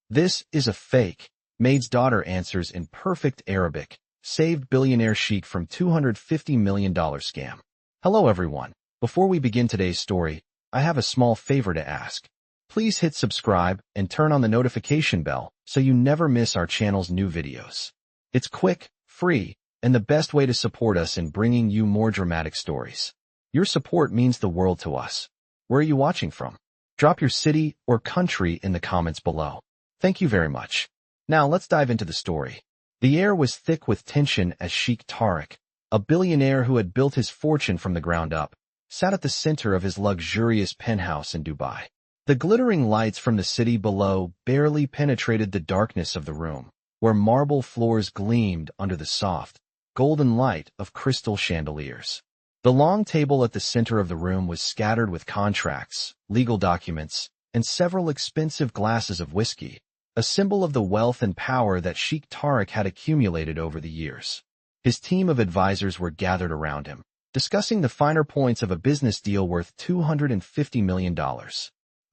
This is a fake. Maid's daughter answers in perfect Arabic. Saved billionaire Sheikh from $250 million scam. Hello everyone. Before we begin today's story, I have a small favor to ask. Please hit subscribe and turn on the notification bell so you never miss our channel's new videos. It's quick, free, and the best way to support us in bringing you more dramatic stories. Your support means the world to us. Where are you watching from? Drop your city or country in the comments below. Thank you very much. Now let's dive into the story. The air was thick with tension as Sheikh Tariq, a billionaire who had built his fortune from the ground up, sat at the center of his luxurious penthouse in Dubai. The glittering lights from the city below barely penetrated the darkness of the room, where marble floors gleamed under the soft, golden light of crystal chandeliers. The long table at the center of the room was scattered with contracts, legal documents, and several expensive glasses of whiskey, a symbol of the wealth and power that Sheikh Tariq had accumulated over the years. His team of advisors were gathered around him, discussing the finer points of a business deal worth $250 million.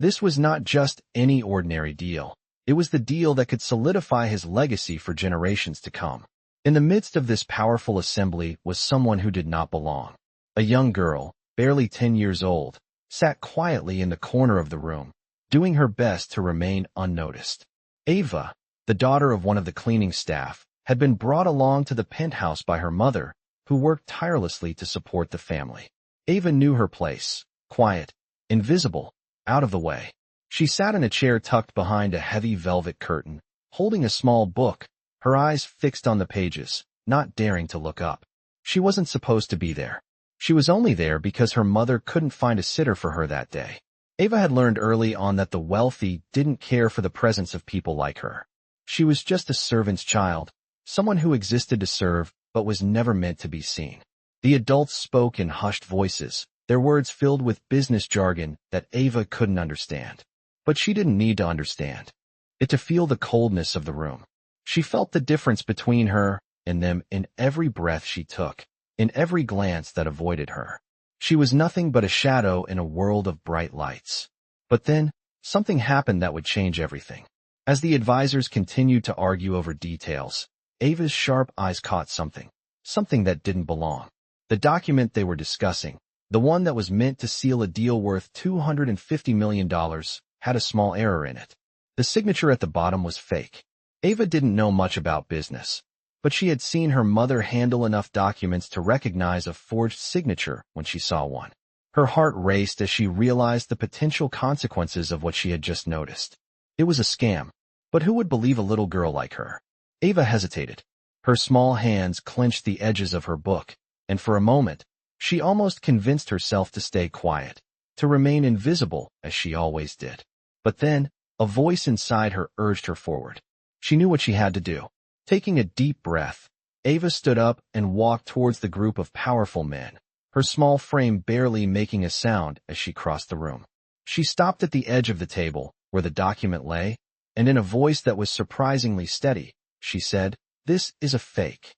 This was not just any ordinary deal. It was the deal that could solidify his legacy for generations to come. In the midst of this powerful assembly was someone who did not belong. A young girl, barely 10 years old, sat quietly in the corner of the room, doing her best to remain unnoticed. Ava, the daughter of one of the cleaning staff, had been brought along to the penthouse by her mother, who worked tirelessly to support the family. Ava knew her place, quiet, invisible, out of the way. She sat in a chair tucked behind a heavy velvet curtain, holding a small book, her eyes fixed on the pages, not daring to look up. She wasn't supposed to be there. She was only there because her mother couldn't find a sitter for her that day. Ava had learned early on that the wealthy didn't care for the presence of people like her. She was just a servant's child, someone who existed to serve but was never meant to be seen. The adults spoke in hushed voices, their words filled with business jargon that Ava couldn't understand. But she didn't need to understand it to feel the coldness of the room. She felt the difference between her and them in every breath she took, in every glance that avoided her. She was nothing but a shadow in a world of bright lights. But then, something happened that would change everything. As the advisors continued to argue over details, Ava's sharp eyes caught something that didn't belong. The document they were discussing, the one that was meant to seal a deal worth $250 million, had a small error in it. The signature at the bottom was fake. Ava didn't know much about business, but she had seen her mother handle enough documents to recognize a forged signature when she saw one. Her heart raced as she realized the potential consequences of what she had just noticed. It was a scam, but who would believe a little girl like her? Ava hesitated. Her small hands clenched the edges of her book, and for a moment, she almost convinced herself to stay quiet, to remain invisible as she always did. But then, a voice inside her urged her forward. She knew what she had to do. Taking a deep breath, Ava stood up and walked towards the group of powerful men, her small frame barely making a sound as she crossed the room. She stopped at the edge of the table, where the document lay, and in a voice that was surprisingly steady, she said, "This is a fake."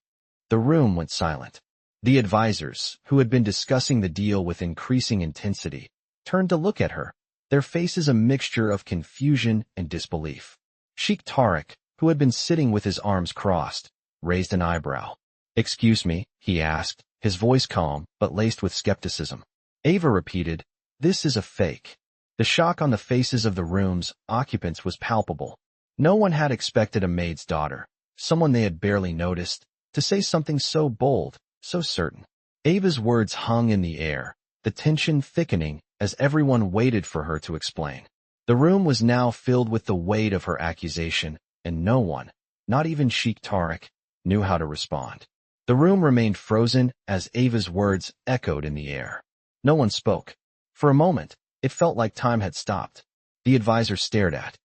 The room went silent. The advisors, who had been discussing the deal with increasing intensity, turned to look at her, their faces a mixture of confusion and disbelief. Sheikh Tariq, who had been sitting with his arms crossed, raised an eyebrow. "Excuse me," he asked, his voice calm but laced with skepticism. Ava repeated, "This is a fake." The shock on the faces of the room's occupants was palpable. No one had expected a maid's daughter, someone they had barely noticed, to say something so bold, so certain. Ava's words hung in the air, the tension thickening as everyone waited for her to explain. The room was now filled with the weight of her accusation, and no one, not even Sheikh Tariq, knew how to respond. The room remained frozen as Ava's words echoed in the air. No one spoke. For a moment, it felt like time had stopped. The advisors stared at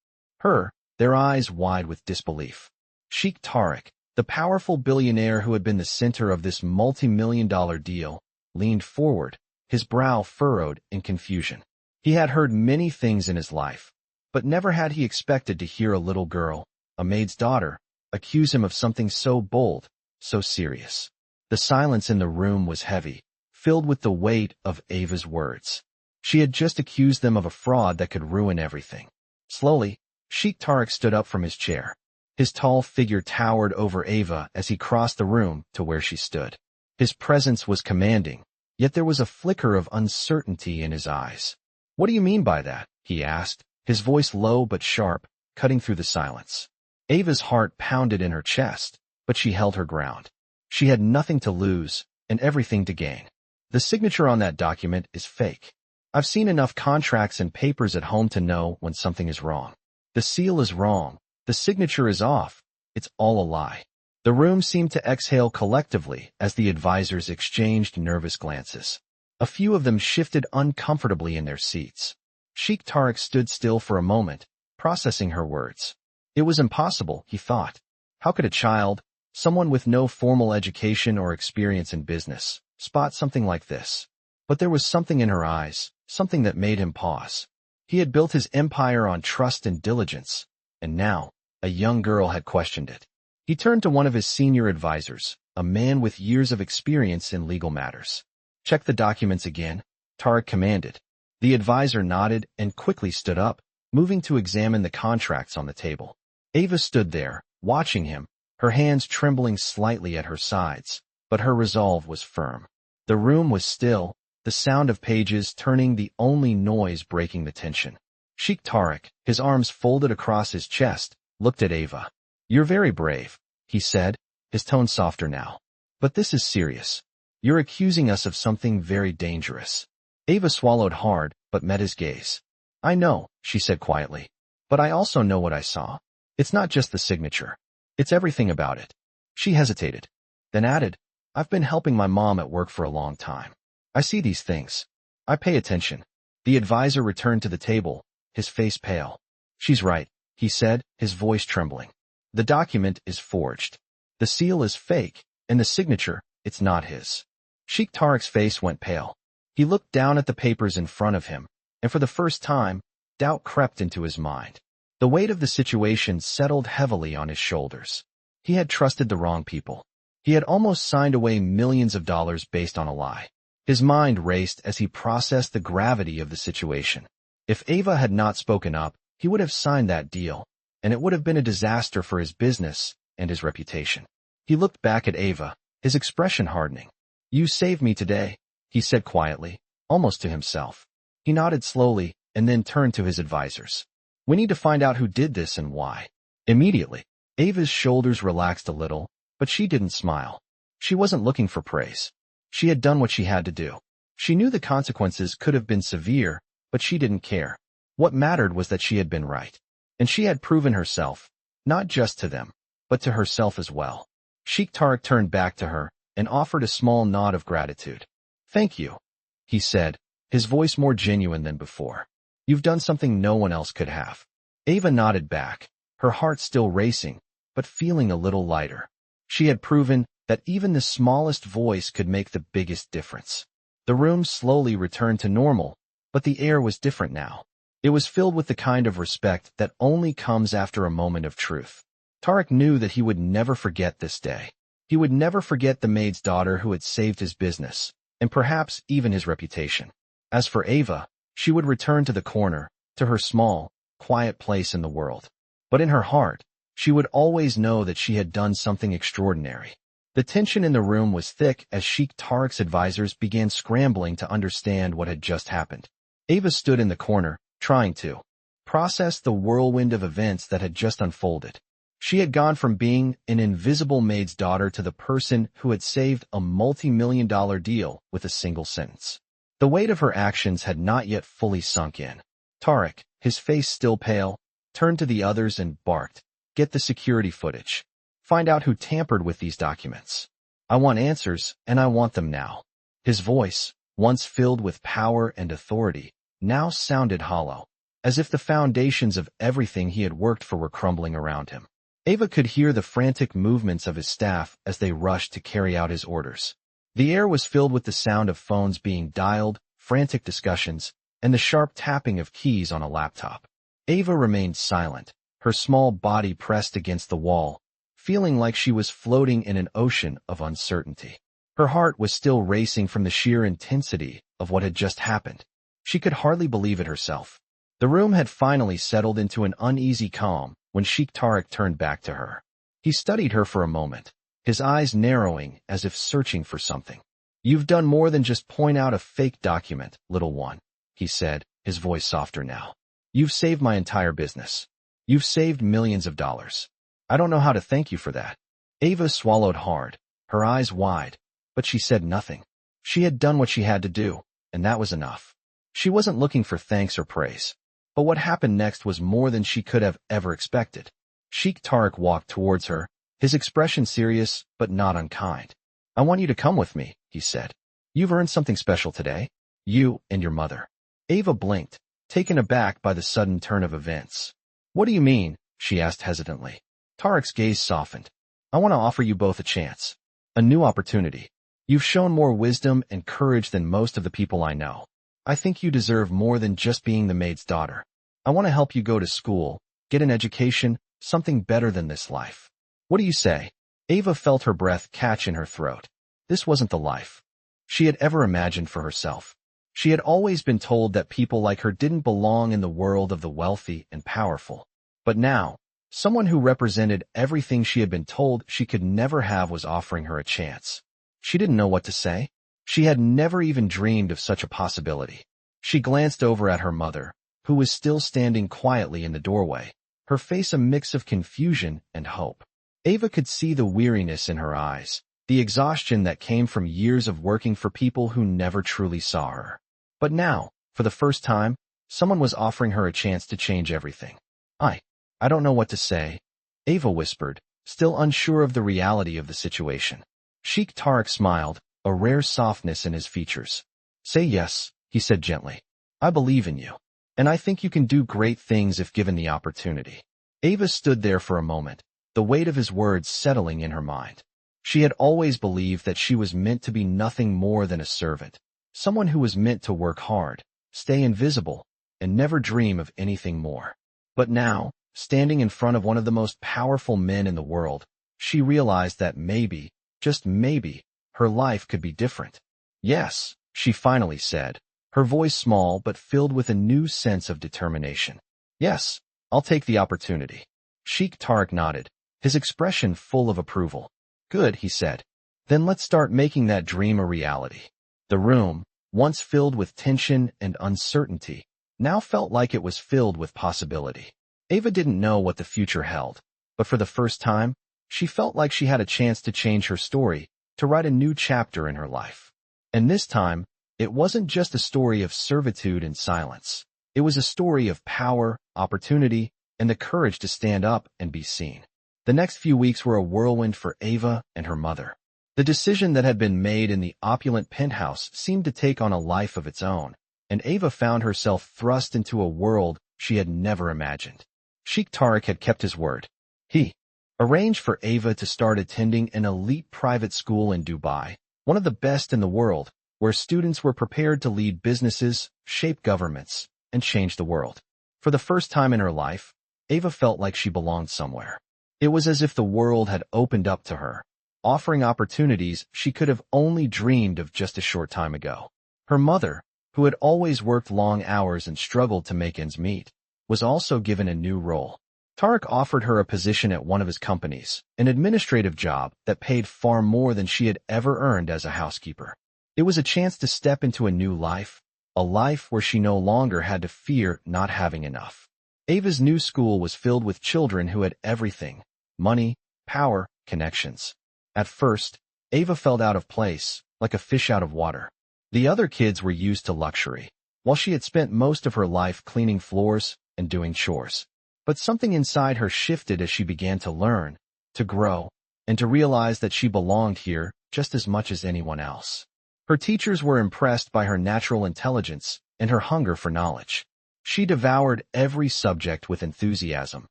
her, their eyes wide with disbelief. Sheikh Tariq, the powerful billionaire who had been the center of this multi-million-dollar deal, leaned forward, his brow furrowed in confusion. He had heard many things in his life, but never had he expected to hear a little girl, a maid's daughter, accuse him of something so bold, so serious. The silence in the room was heavy, filled with the weight of Ava's words. She had just accused them of a fraud that could ruin everything. Slowly, Sheikh Tarek stood up from his chair. His tall figure towered over Ava as he crossed the room to where she stood. His presence was commanding, yet there was a flicker of uncertainty in his eyes. "What do you mean by that?" he asked, his voice low but sharp, cutting through the silence. Ava's heart pounded in her chest, but she held her ground. She had nothing to lose and everything to gain. "The signature on that document is fake. I've seen enough contracts and papers at home to know when something is wrong. The seal is wrong. The signature is off. It's all a lie." The room seemed to exhale collectively as the advisors exchanged nervous glances. A few of them shifted uncomfortably in their seats. Sheikh Tarek stood still for a moment, processing her words. It was impossible, he thought. How could a child, someone with no formal education or experience in business, spot something like this? But there was something in her eyes, something that made him pause. He had built his empire on trust and diligence, and now, a young girl had questioned it. He turned to one of his senior advisors, a man with years of experience in legal matters. "Check the documents again," Tarek commanded. The advisor nodded and quickly stood up, moving to examine the contracts on the table. Ava stood there, watching him, her hands trembling slightly at her sides, but her resolve was firm. The room was still, the sound of pages turning the only noise breaking the tension. Sheikh Tarek, his arms folded across his chest, looked at Ava. "You're very brave," he said, his tone softer now. "But this is serious. You're accusing us of something very dangerous." Ava swallowed hard, but met his gaze. "I know," she said quietly, "but I also know what I saw. It's not just the signature. It's everything about it." She hesitated, then added, "I've been helping my mom at work for a long time. I see these things. I pay attention." The advisor returned to the table, his face pale. "She's right," he said, his voice trembling. "The document is forged. The seal is fake, and the signature, it's not his." Sheikh Tarek's face went pale. He looked down at the papers in front of him, and for the first time, doubt crept into his mind. The weight of the situation settled heavily on his shoulders. He had trusted the wrong people. He had almost signed away millions of dollars based on a lie. His mind raced as he processed the gravity of the situation. If Ava had not spoken up, he would have signed that deal, and it would have been a disaster for his business and his reputation. He looked back at Ava, his expression hardening. "You saved me today," he said quietly, almost to himself. He nodded slowly and then turned to his advisors. "We need to find out who did this and why." Immediately, Ava's shoulders relaxed a little, but she didn't smile. She wasn't looking for praise. She had done what she had to do. She knew the consequences could have been severe, but she didn't care. What mattered was that she had been right. And she had proven herself, not just to them, but to herself as well. Sheikh Tarek turned back to her and offered a small nod of gratitude. "Thank you," he said, his voice more genuine than before. "You've done something no one else could have." Ava nodded back, her heart still racing, but feeling a little lighter. She had proven that even the smallest voice could make the biggest difference. The room slowly returned to normal, but the air was different now. It was filled with the kind of respect that only comes after a moment of truth. Tarek knew that he would never forget this day. He would never forget the maid's daughter who had saved his business, and perhaps even his reputation. As for Ava, she would return to the corner, to her small, quiet place in the world. But in her heart, she would always know that she had done something extraordinary. The tension in the room was thick as Sheikh Tarek's advisors began scrambling to understand what had just happened. Ava stood in the corner, trying to process the whirlwind of events that had just unfolded. She had gone from being an invisible maid's daughter to the person who had saved a multi-million-dollar deal with a single sentence. The weight of her actions had not yet fully sunk in. Tarek, his face still pale, turned to the others and barked, "Get the security footage. Find out who tampered with these documents. I want answers, and I want them now." His voice, once filled with power and authority, now sounded hollow, as if the foundations of everything he had worked for were crumbling around him. Ava could hear the frantic movements of his staff as they rushed to carry out his orders. The air was filled with the sound of phones being dialed, frantic discussions, and the sharp tapping of keys on a laptop. Ava remained silent, her small body pressed against the wall, feeling like she was floating in an ocean of uncertainty. Her heart was still racing from the sheer intensity of what had just happened. She could hardly believe it herself. The room had finally settled into an uneasy calm when Sheikh Tariq turned back to her. He studied her for a moment, his eyes narrowing as if searching for something. "You've done more than just point out a fake document, little one," he said, his voice softer now. "You've saved my entire business. You've saved millions of dollars. I don't know how to thank you for that." Ava swallowed hard, her eyes wide, but she said nothing. She had done what she had to do, and that was enough. She wasn't looking for thanks or praise. But what happened next was more than she could have ever expected. Sheikh Tariq walked towards her, his expression serious but not unkind. "I want you to come with me," he said. "You've earned something special today. You and your mother." Ava blinked, taken aback by the sudden turn of events. "What do you mean?" she asked hesitantly. Tariq's gaze softened. "I want to offer you both a chance. A new opportunity. You've shown more wisdom and courage than most of the people I know. I think you deserve more than just being the maid's daughter. I want to help you go to school, get an education, something better than this life. What do you say?" Ava felt her breath catch in her throat. This wasn't the life she had ever imagined for herself. She had always been told that people like her didn't belong in the world of the wealthy and powerful. But now, someone who represented everything she had been told she could never have was offering her a chance. She didn't know what to say. She had never even dreamed of such a possibility. She glanced over at her mother, who was still standing quietly in the doorway, her face a mix of confusion and hope. Ava could see the weariness in her eyes, the exhaustion that came from years of working for people who never truly saw her. But now, for the first time, someone was offering her a chance to change everything. I don't know what to say," Ava whispered, still unsure of the reality of the situation. Sheikh Tariq smiled, a rare softness in his features. "Say yes," he said gently. "I believe in you. And I think you can do great things if given the opportunity." Ava stood there for a moment, the weight of his words settling in her mind. She had always believed that she was meant to be nothing more than a servant, someone who was meant to work hard, stay invisible, and never dream of anything more. But now, standing in front of one of the most powerful men in the world, she realized that maybe, just maybe, her life could be different. "Yes," she finally said, her voice small but filled with a new sense of determination. "Yes, I'll take the opportunity." Sheikh Tariq nodded, his expression full of approval. "Good," he said. "Then let's start making that dream a reality." The room, once filled with tension and uncertainty, now felt like it was filled with possibility. Ava didn't know what the future held, but for the first time, she felt like she had a chance to change her story, to write a new chapter in her life. And this time, it wasn't just a story of servitude and silence. It was a story of power, opportunity, and the courage to stand up and be seen. The next few weeks were a whirlwind for Ava and her mother. The decision that had been made in the opulent penthouse seemed to take on a life of its own, and Ava found herself thrust into a world she had never imagined. Sheikh Tariq had kept his word. He arranged for Ava to start attending an elite private school in Dubai, one of the best in the world, where students were prepared to lead businesses, shape governments, and change the world. For the first time in her life, Ava felt like she belonged somewhere. It was as if the world had opened up to her, offering opportunities she could have only dreamed of just a short time ago. Her mother, who had always worked long hours and struggled to make ends meet, was also given a new role. Tariq offered her a position at one of his companies, an administrative job that paid far more than she had ever earned as a housekeeper. It was a chance to step into a new life, a life where she no longer had to fear not having enough. Ava's new school was filled with children who had everything: money, power, connections. At first, Ava felt out of place, like a fish out of water. The other kids were used to luxury, while she had spent most of her life cleaning floors and doing chores. But something inside her shifted as she began to learn, to grow, and to realize that she belonged here just as much as anyone else. Her teachers were impressed by her natural intelligence and her hunger for knowledge. She devoured every subject with enthusiasm,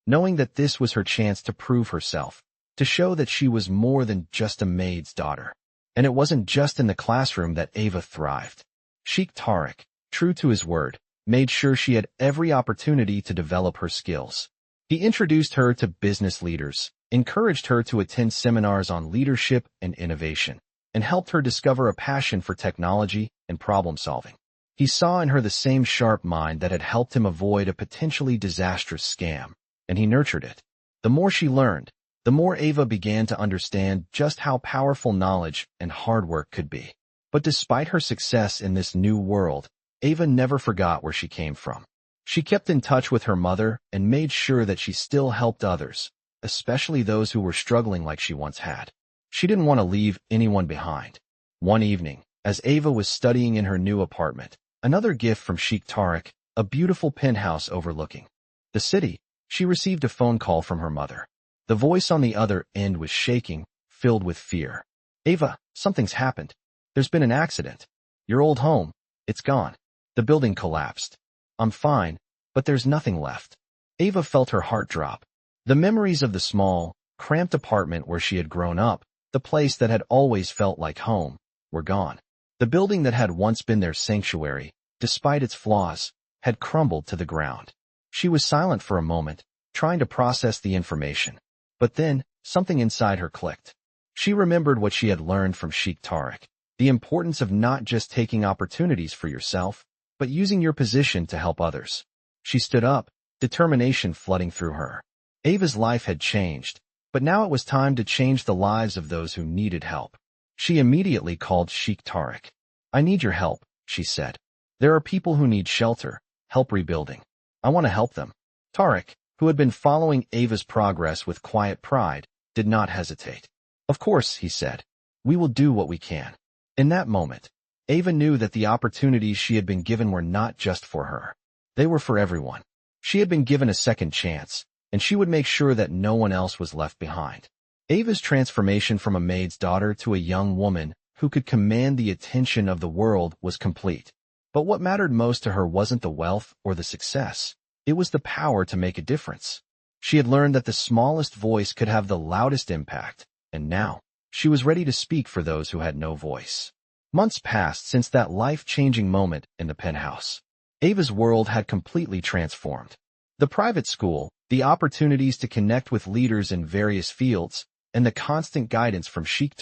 knowing that this was her chance to prove herself, to show that she was more than just a maid's daughter. And it wasn't just in the classroom that Ava thrived. Sheikh Tariq, true to his word, made sure she had every opportunity to develop her skills. He introduced her to business leaders, encouraged her to attend seminars on leadership and innovation, and helped her discover a passion for technology and problem-solving. He saw in her the same sharp mind that had helped him avoid a potentially disastrous scam, and he nurtured it. The more she learned, the more Ava began to understand just how powerful knowledge and hard work could be. But despite her success in this new world, Ava never forgot where she came from. She kept in touch with her mother and made sure that she still helped others, especially those who were struggling like she once had. She didn't want to leave anyone behind. One evening, as Ava was studying in her new apartment, another gift from Sheikh, a beautiful penthouse overlooking the city, she received a phone call from her mother. The voice on the other end was shaking, filled with fear. "Ava, something's happened. There's been an accident. Your old home, it's gone. The building collapsed. I'm fine, but there's nothing left." Ava felt her heart drop. The memories of the small, cramped apartment where she had grown up, the place that had always felt like home, were gone. The building that had once been their sanctuary, despite its flaws, had crumbled to the ground. She was silent for a moment, trying to process the information. But then, something inside her clicked. She remembered what she had learned from Sheikh, the importance of not just taking opportunities for yourself, but using your position to help others. She stood up, determination flooding through her. Ava's life had changed, but now it was time to change the lives of those who needed help. She immediately called Sheikh. "I need your help," she said. "There are people who need shelter, help rebuilding. I want to help them." Tariq, who had been following Ava's progress with quiet pride, did not hesitate. "Of course," he said. "We will do what we can." In that moment, Ava knew that the opportunities she had been given were not just for her. They were for everyone. She had been given a second chance, and she would make sure that no one else was left behind. Ava's transformation from a maid's daughter to a young woman who could command the attention of the world was complete. But what mattered most to her wasn't the wealth or the success. It was the power to make a difference. She had learned that the smallest voice could have the loudest impact, and now, she was ready to speak for those who had no voice. Months passed since that life-changing moment in the penthouse. Ava's world had completely transformed. The private school, the opportunities to connect with leaders in various fields, and the constant guidance from Sheikh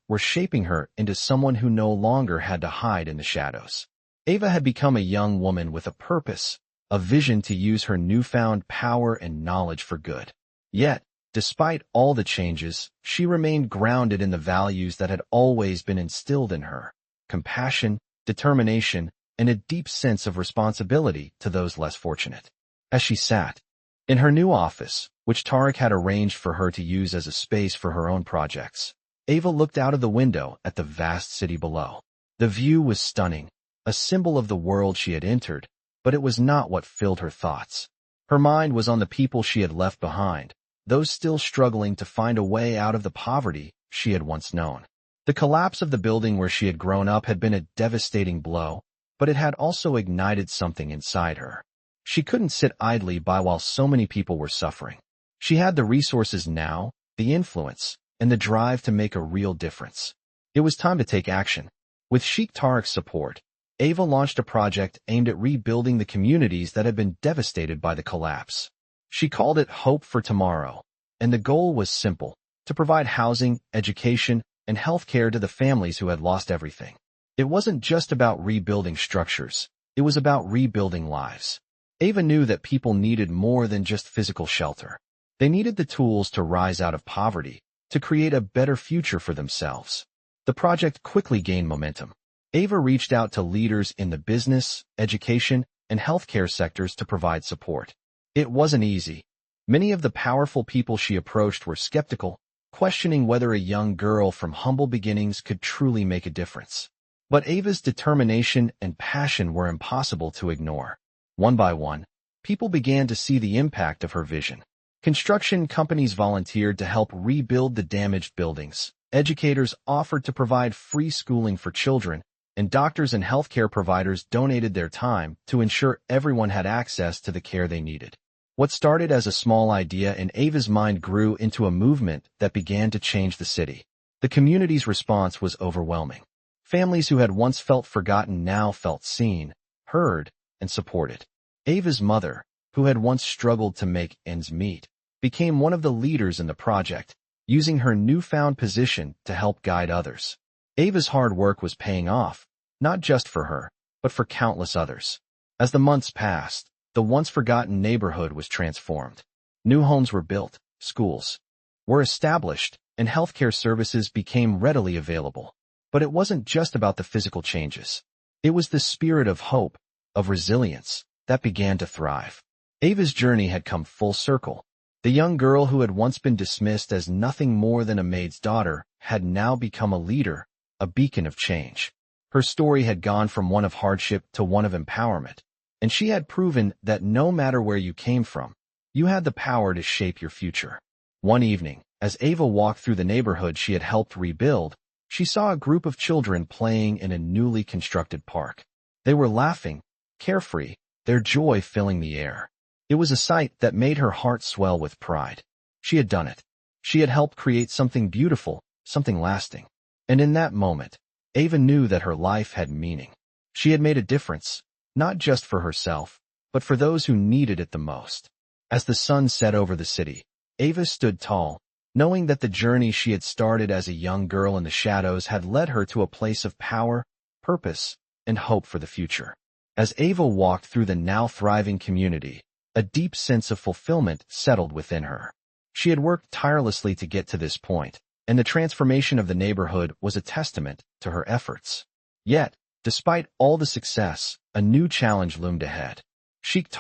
were shaping her into someone who no longer had to hide in the shadows. Ava had become a young woman with a purpose, a vision to use her newfound power and knowledge for good. Yet, despite all the changes, she remained grounded in the values that had always been instilled in her: compassion, determination, and a deep sense of responsibility to those less fortunate. As she sat in her new office, which Tariq had arranged for her to use as a space for her own projects, Ava looked out of the window at the vast city below. The view was stunning, a symbol of the world she had entered, but it was not what filled her thoughts. Her mind was on the people she had left behind, those still struggling to find a way out of the poverty she had once known. The collapse of the building where she had grown up had been a devastating blow, but it had also ignited something inside her. She couldn't sit idly by while so many people were suffering. She had the resources now, the influence, and the drive to make a real difference. It was time to take action. With Sheikh Tariq's support, Ava launched a project aimed at rebuilding the communities that had been devastated by the collapse. She called it Hope for Tomorrow, and the goal was simple: to provide housing, education, and healthcare to the families who had lost everything. It wasn't just about rebuilding structures, it was about rebuilding lives. Ava knew that people needed more than just physical shelter. They needed the tools to rise out of poverty, to create a better future for themselves. The project quickly gained momentum. Ava reached out to leaders in the business, education, and healthcare sectors to provide support. It wasn't easy. Many of the powerful people she approached were skeptical, questioning whether a young girl from humble beginnings could truly make a difference. But Ava's determination and passion were impossible to ignore. One by one, people began to see the impact of her vision. Construction companies volunteered to help rebuild the damaged buildings. Educators offered to provide free schooling for children, and doctors and healthcare providers donated their time to ensure everyone had access to the care they needed. What started as a small idea in Ava's mind grew into a movement that began to change the city. The community's response was overwhelming. Families who had once felt forgotten now felt seen, heard, and supported. Ava's mother, who had once struggled to make ends meet, became one of the leaders in the project, using her newfound position to help guide others. Ava's hard work was paying off, not just for her, but for countless others. As the months passed, the once-forgotten neighborhood was transformed. New homes were built, schools were established, and healthcare services became readily available. But it wasn't just about the physical changes. It was the spirit of hope, of resilience, that began to thrive. Ava's journey had come full circle. The young girl who had once been dismissed as nothing more than a maid's daughter had now become a leader, a beacon of change. Her story had gone from one of hardship to one of empowerment, and she had proven that no matter where you came from, you had the power to shape your future. One evening, as Ava walked through the neighborhood she had helped rebuild, she saw a group of children playing in a newly constructed park. They were laughing, carefree, their joy filling the air. It was a sight that made her heart swell with pride. She had done it. She had helped create something beautiful, something lasting. And in that moment, Ava knew that her life had meaning. She had made a difference, not just for herself, but for those who needed it the most. As the sun set over the city, Ava stood tall, knowing that the journey she had started as a young girl in the shadows had led her to a place of power, purpose, and hope for the future. As Ava walked through the now thriving community, a deep sense of fulfillment settled within her. She had worked tirelessly to get to this point, and the transformation of the neighborhood was a testament to her efforts. Yet, despite all the success, a new challenge loomed ahead. Sheikh,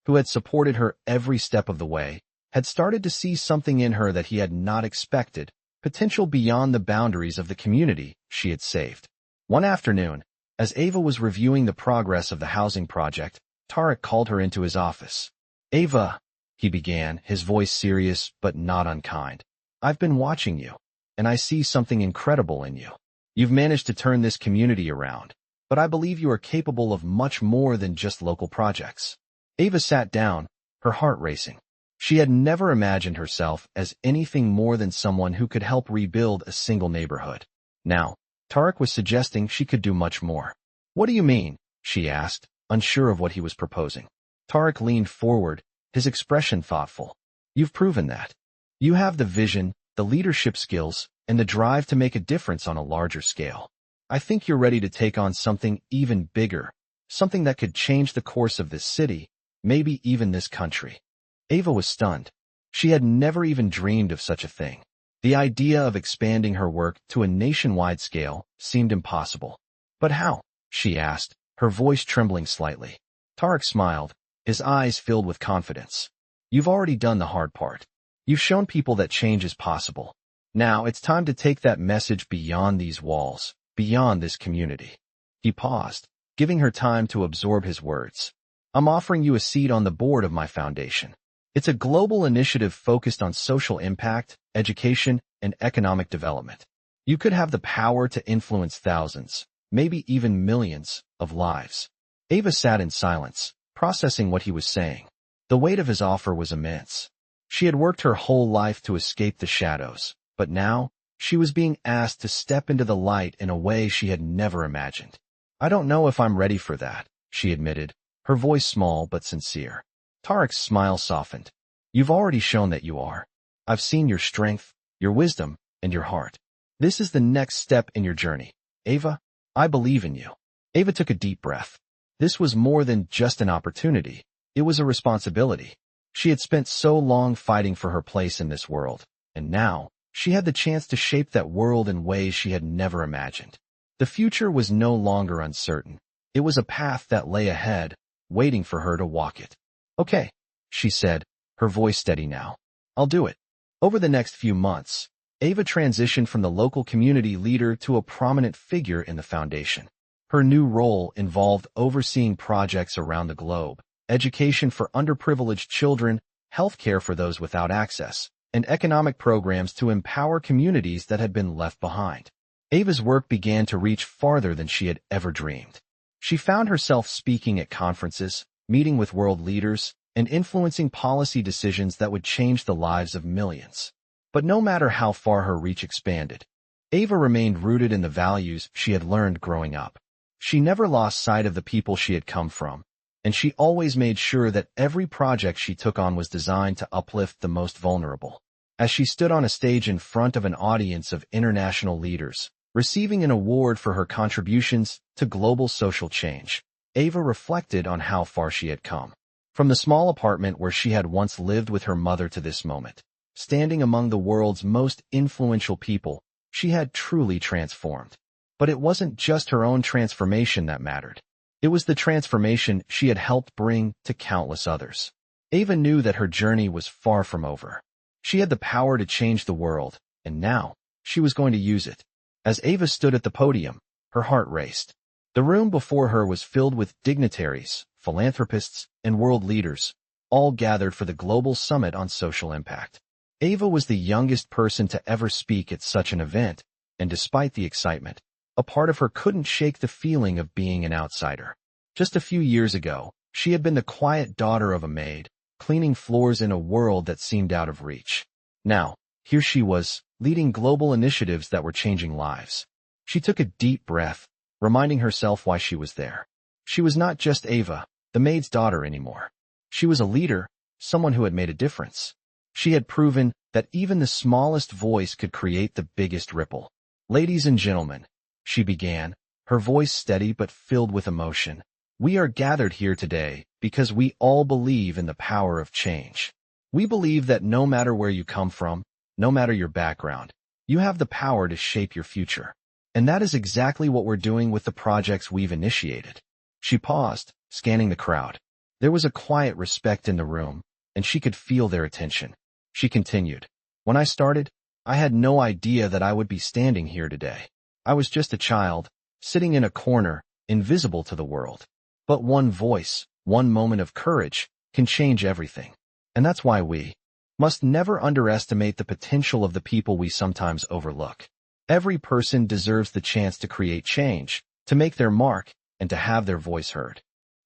who had supported her every step of the way, had started to see something in her that he had not expected, potential beyond the boundaries of the community she had saved. One afternoon, as Ava was reviewing the progress of the housing project, Tariq called her into his office. "Ava," he began, his voice serious but not unkind. "I've been watching you, and I see something incredible in you. You've managed to turn this community around, but I believe you are capable of much more than just local projects." Ava sat down, her heart racing. She had never imagined herself as anything more than someone who could help rebuild a single neighborhood. Now, Tariq was suggesting she could do much more. "What do you mean?" she asked, unsure of what he was proposing. Tariq leaned forward, his expression thoughtful. "You've proven that. You have the vision, the leadership skills, and the drive to make a difference on a larger scale. I think you're ready to take on something even bigger, something that could change the course of this city, maybe even this country." Ava was stunned. She had never even dreamed of such a thing. The idea of expanding her work to a nationwide scale seemed impossible. "But how?" she asked, her voice trembling slightly. Tariq smiled, his eyes filled with confidence. "You've already done the hard part. You've shown people that change is possible. Now it's time to take that message beyond these walls, beyond this community." He paused, giving her time to absorb his words. "I'm offering you a seat on the board of my foundation. It's a global initiative focused on social impact, education, and economic development. You could have the power to influence thousands, maybe even millions, of lives." Ava sat in silence, processing what he was saying. The weight of his offer was immense. She had worked her whole life to escape the shadows, but now, she was being asked to step into the light in a way she had never imagined. "I don't know if I'm ready for that," she admitted, her voice small but sincere. Tariq's smile softened. "You've already shown that you are. I've seen your strength, your wisdom, and your heart. This is the next step in your journey. Ava, I believe in you." Ava took a deep breath. This was more than just an opportunity. It was a responsibility. She had spent so long fighting for her place in this world, and now, she had the chance to shape that world in ways she had never imagined. The future was no longer uncertain. It was a path that lay ahead, waiting for her to walk it. "Okay," she said, her voice steady now. "I'll do it." Over the next few months, Ava transitioned from the local community leader to a prominent figure in the foundation. Her new role involved overseeing projects around the globe, education for underprivileged children, healthcare for those without access, and economic programs to empower communities that had been left behind. Ava's work began to reach farther than she had ever dreamed. She found herself speaking at conferences, meeting with world leaders, and influencing policy decisions that would change the lives of millions. But no matter how far her reach expanded, Ava remained rooted in the values she had learned growing up. She never lost sight of the people she had come from, and she always made sure that every project she took on was designed to uplift the most vulnerable. As she stood on a stage in front of an audience of international leaders, receiving an award for her contributions to global social change. Ava reflected on how far she had come. From the small apartment where she had once lived with her mother to this moment, standing among the world's most influential people, she had truly transformed. But it wasn't just her own transformation that mattered. It was the transformation she had helped bring to countless others. Ava knew that her journey was far from over. She had the power to change the world, and now, she was going to use it. As Ava stood at the podium, her heart raced. The room before her was filled with dignitaries, philanthropists, and world leaders, all gathered for the Global Summit on Social Impact. Ava was the youngest person to ever speak at such an event, and despite the excitement, a part of her couldn't shake the feeling of being an outsider. Just a few years ago, she had been the quiet daughter of a maid, cleaning floors in a world that seemed out of reach. Now, here she was, leading global initiatives that were changing lives. She took a deep breath, reminding herself why she was there. She was not just Ava, the maid's daughter anymore. She was a leader, someone who had made a difference. She had proven that even the smallest voice could create the biggest ripple. Ladies and gentlemen, she began, her voice steady but filled with emotion. We are gathered here today because we all believe in the power of change. We believe that no matter where you come from, no matter your background, you have the power to shape your future. And that is exactly what we're doing with the projects we've initiated. She paused, scanning the crowd. There was a quiet respect in the room, and she could feel their attention. She continued, When I started, I had no idea that I would be standing here today. I was just a child, sitting in a corner, invisible to the world. But one voice, one moment of courage, can change everything. And that's why we must never underestimate the potential of the people we sometimes overlook. Every person deserves the chance to create change, to make their mark, and to have their voice heard.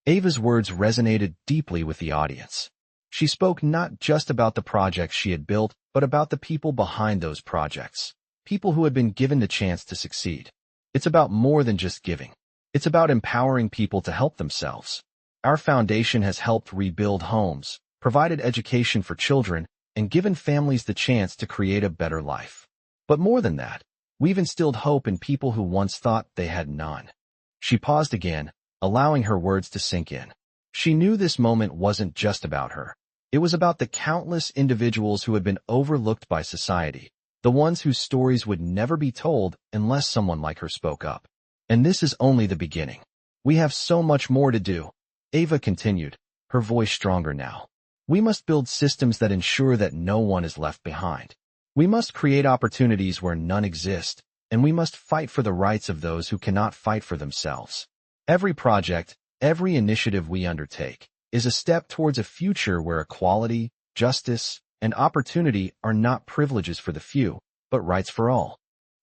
Ava's words resonated deeply with the audience. She spoke not just about the projects she had built, but about the people behind those projects. People who had been given the chance to succeed. It's about more than just giving. It's about empowering people to help themselves. Our foundation has helped rebuild homes, provided education for children, and given families the chance to create a better life. But more than that, we've instilled hope in people who once thought they had none. She paused again, allowing her words to sink in. She knew this moment wasn't just about her. It was about the countless individuals who had been overlooked by society, the ones whose stories would never be told unless someone like her spoke up. And this is only the beginning. We have so much more to do. Ava continued, her voice stronger now. We must build systems that ensure that no one is left behind. We must create opportunities where none exist, and we must fight for the rights of those who cannot fight for themselves. Every project, every initiative we undertake, is a step towards a future where equality, justice, and opportunity are not privileges for the few, but rights for all.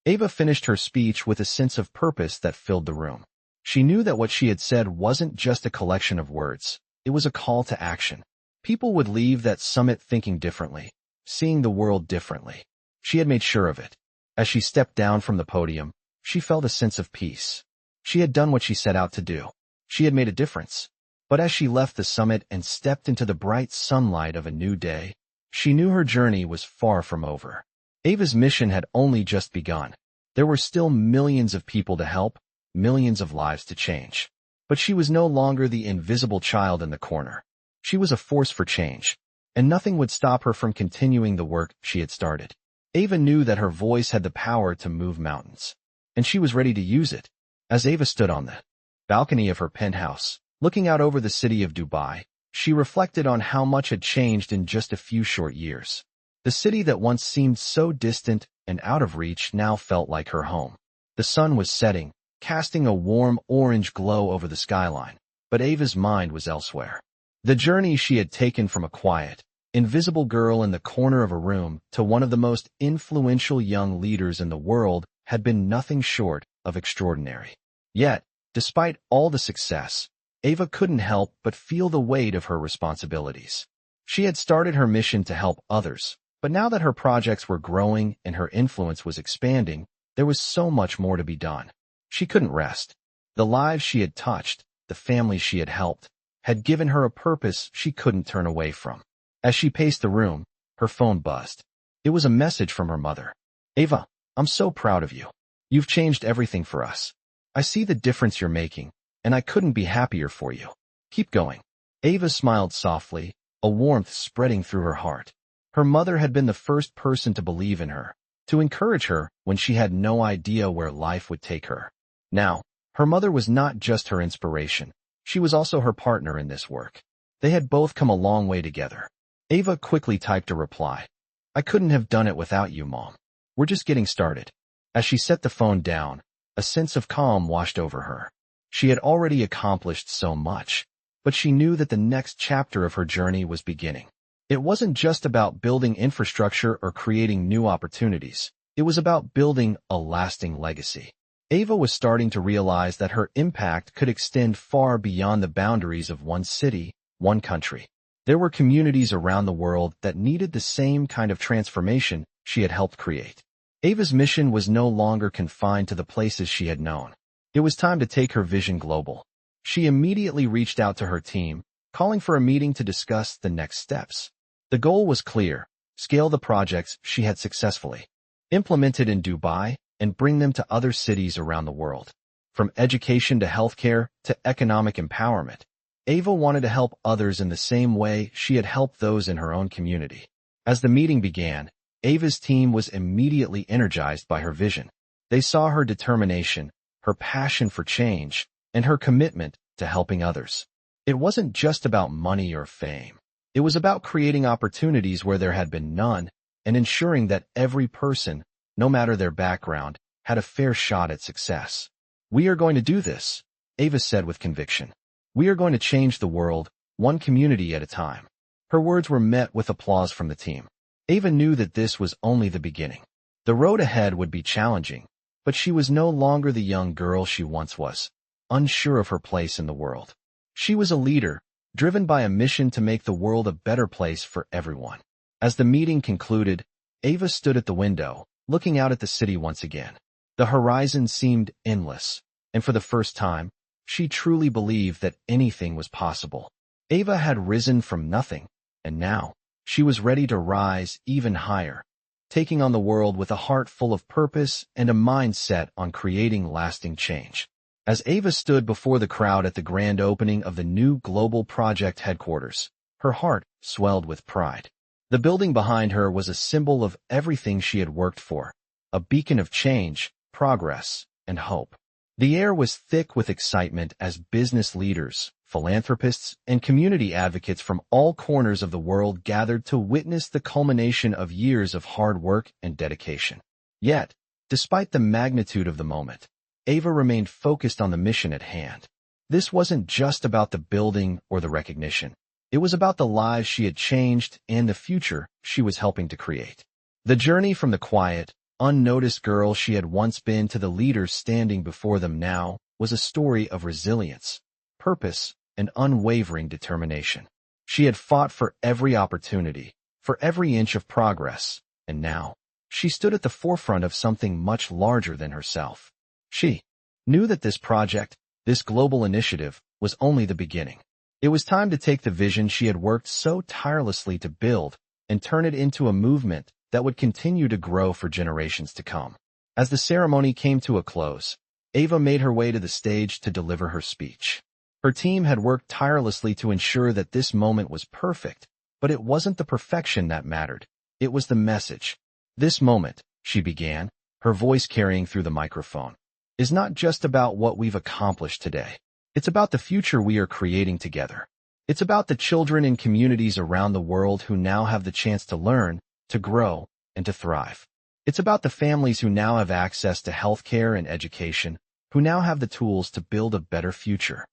Ava finished her speech with a sense of purpose that filled the room. She knew that what she had said wasn't just a collection of words, it was a call to action. People would leave that summit thinking differently, seeing the world differently. She had made sure of it. As she stepped down from the podium, she felt a sense of peace. She had done what she set out to do. She had made a difference. But as she left the summit and stepped into the bright sunlight of a new day, she knew her journey was far from over. Ava's mission had only just begun. There were still millions of people to help, millions of lives to change. But she was no longer the invisible child in the corner. She was a force for change, and nothing would stop her from continuing the work she had started. Ava knew that her voice had the power to move mountains, and she was ready to use it. As Ava stood on the balcony of her penthouse, looking out over the city of Dubai, she reflected on how much had changed in just a few short years. The city that once seemed so distant and out of reach now felt like her home. The sun was setting, casting a warm orange glow over the skyline, but Ava's mind was elsewhere. The journey she had taken from a quiet, invisible girl in the corner of a room to one of the most influential young leaders in the world had been nothing short of extraordinary. Yet, despite all the success, Ava couldn't help but feel the weight of her responsibilities. She had started her mission to help others, but now that her projects were growing and her influence was expanding, there was so much more to be done. She couldn't rest. The lives she had touched, the families she had helped, had given her a purpose she couldn't turn away from. As she paced the room, her phone buzzed. It was a message from her mother. Ava, I'm so proud of you. You've changed everything for us. I see the difference you're making, and I couldn't be happier for you. Keep going. Ava smiled softly, a warmth spreading through her heart. Her mother had been the first person to believe in her, to encourage her when she had no idea where life would take her. Now, her mother was not just her inspiration. She was also her partner in this work. They had both come a long way together. Ava quickly typed a reply. I couldn't have done it without you, Mom. We're just getting started. As she set the phone down, a sense of calm washed over her. She had already accomplished so much, but she knew that the next chapter of her journey was beginning. It wasn't just about building infrastructure or creating new opportunities. It was about building a lasting legacy. Ava was starting to realize that her impact could extend far beyond the boundaries of one city, one country. There were communities around the world that needed the same kind of transformation she had helped create. Ava's mission was no longer confined to the places she had known. It was time to take her vision global. She immediately reached out to her team, calling for a meeting to discuss the next steps. The goal was clear: scale the projects she had successfully implemented in Dubai and bring them to other cities around the world. From education to healthcare to economic empowerment, Ava wanted to help others in the same way she had helped those in her own community. As the meeting began, Ava's team was immediately energized by her vision. They saw her determination, her passion for change, and her commitment to helping others. It wasn't just about money or fame. It was about creating opportunities where there had been none and ensuring that every person, no matter their background, had a fair shot at success. We are going to do this, Ava said with conviction. We are going to change the world, one community at a time. Her words were met with applause from the team. Ava knew that this was only the beginning. The road ahead would be challenging, but she was no longer the young girl she once was, unsure of her place in the world. She was a leader, driven by a mission to make the world a better place for everyone. As the meeting concluded, Ava stood at the window, looking out at the city once again. The horizon seemed endless, and for the first time, she truly believed that anything was possible. Ava had risen from nothing, and now, she was ready to rise even higher, taking on the world with a heart full of purpose and a mind set on creating lasting change. As Ava stood before the crowd at the grand opening of the new global project headquarters, her heart swelled with pride. The building behind her was a symbol of everything she had worked for, a beacon of change, progress, and hope. The air was thick with excitement as business leaders, philanthropists, and community advocates from all corners of the world gathered to witness the culmination of years of hard work and dedication. Yet, despite the magnitude of the moment, Ava remained focused on the mission at hand. This wasn't just about the building or the recognition. It was about the lives she had changed and the future she was helping to create. The journey from the quiet, unnoticed girl she had once been to the leaders standing before them now was a story of resilience, purpose, and unwavering determination. She had fought for every opportunity, for every inch of progress, and now, she stood at the forefront of something much larger than herself. She knew that this project, this global initiative, was only the beginning. It was time to take the vision she had worked so tirelessly to build and turn it into a movement that would continue to grow for generations to come. As the ceremony came to a close, Ava made her way to the stage to deliver her speech. Her team had worked tirelessly to ensure that this moment was perfect, but it wasn't the perfection that mattered. It was the message. This moment, she began, her voice carrying through the microphone, is not just about what we've accomplished today. It's about the future we are creating together. It's about the children in communities around the world who now have the chance to learn, to grow, and to thrive. It's about the families who now have access to healthcare and education, who now have the tools to build a better future.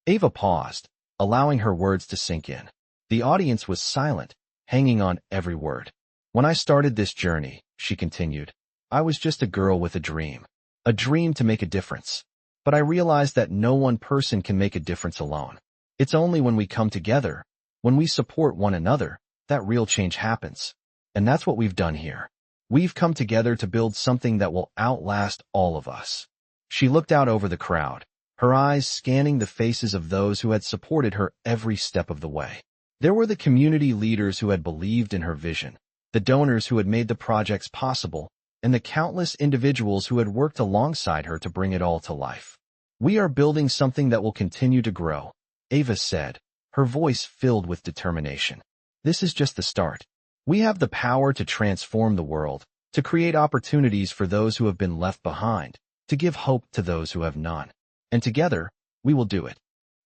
Ava paused, allowing her words to sink in. The audience was silent, hanging on every word. When I started this journey, she continued, I was just a girl with a dream to make a difference. But I realized that no one person can make a difference alone. It's only when we come together, when we support one another, that real change happens. And that's what we've done here. We've come together to build something that will outlast all of us. She looked out over the crowd, her eyes scanning the faces of those who had supported her every step of the way. There were the community leaders who had believed in her vision, the donors who had made the projects possible, and the countless individuals who had worked alongside her to bring it all to life. "We are building something that will continue to grow," Ava said, her voice filled with determination. "This is just the start. We have the power to transform the world, to create opportunities for those who have been left behind, to give hope to those who have none. And together, we will do it."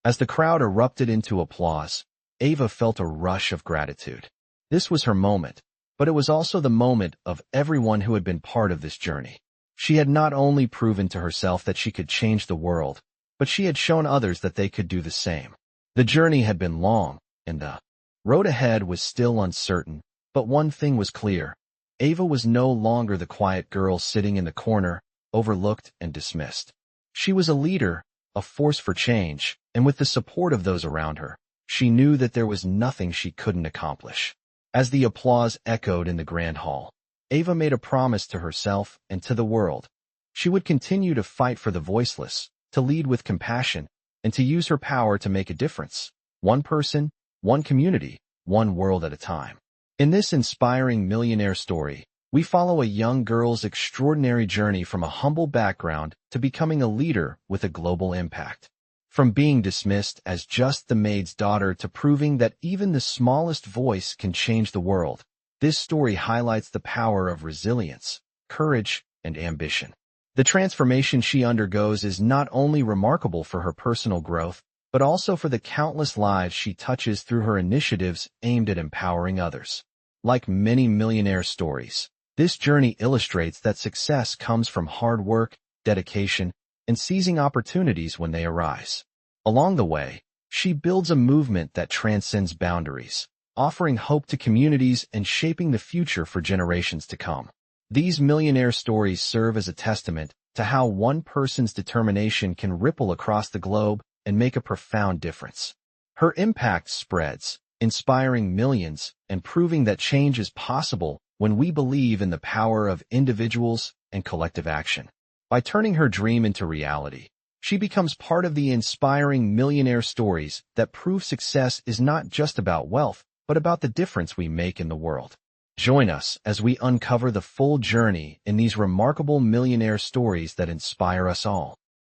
As the crowd erupted into applause, Ava felt a rush of gratitude. This was her moment, but it was also the moment of everyone who had been part of this journey. She had not only proven to herself that she could change the world, but she had shown others that they could do the same. The journey had been long, and the road ahead was still uncertain, but one thing was clear. Ava was no longer the quiet girl sitting in the corner, overlooked and dismissed. She was a leader, a force for change, and with the support of those around her, she knew that there was nothing she couldn't accomplish. As the applause echoed in the grand hall, Ava made a promise to herself and to the world. She would continue to fight for the voiceless, to lead with compassion, and to use her power to make a difference. One person, one community, one world at a time. In this inspiring millionaire story, we follow a young girl's extraordinary journey from a humble background to becoming a leader with a global impact. From being dismissed as just the maid's daughter to proving that even the smallest voice can change the world, this story highlights the power of resilience, courage, and ambition. The transformation she undergoes is not only remarkable for her personal growth, but also for the countless lives she touches through her initiatives aimed at empowering others. Like many millionaire stories, this journey illustrates that success comes from hard work, dedication, and seizing opportunities when they arise. Along the way, she builds a movement that transcends boundaries, offering hope to communities and shaping the future for generations to come. These millionaire stories serve as a testament to how one person's determination can ripple across the globe and make a profound difference. Her impact spreads, inspiring millions and proving that change is possible when we believe in the power of individuals and collective action. By turning her dream into reality, she becomes part of the inspiring millionaire stories that prove success is not just about wealth, but about the difference we make in the world. Join us as we uncover the full journey in these remarkable millionaire stories that inspire us all.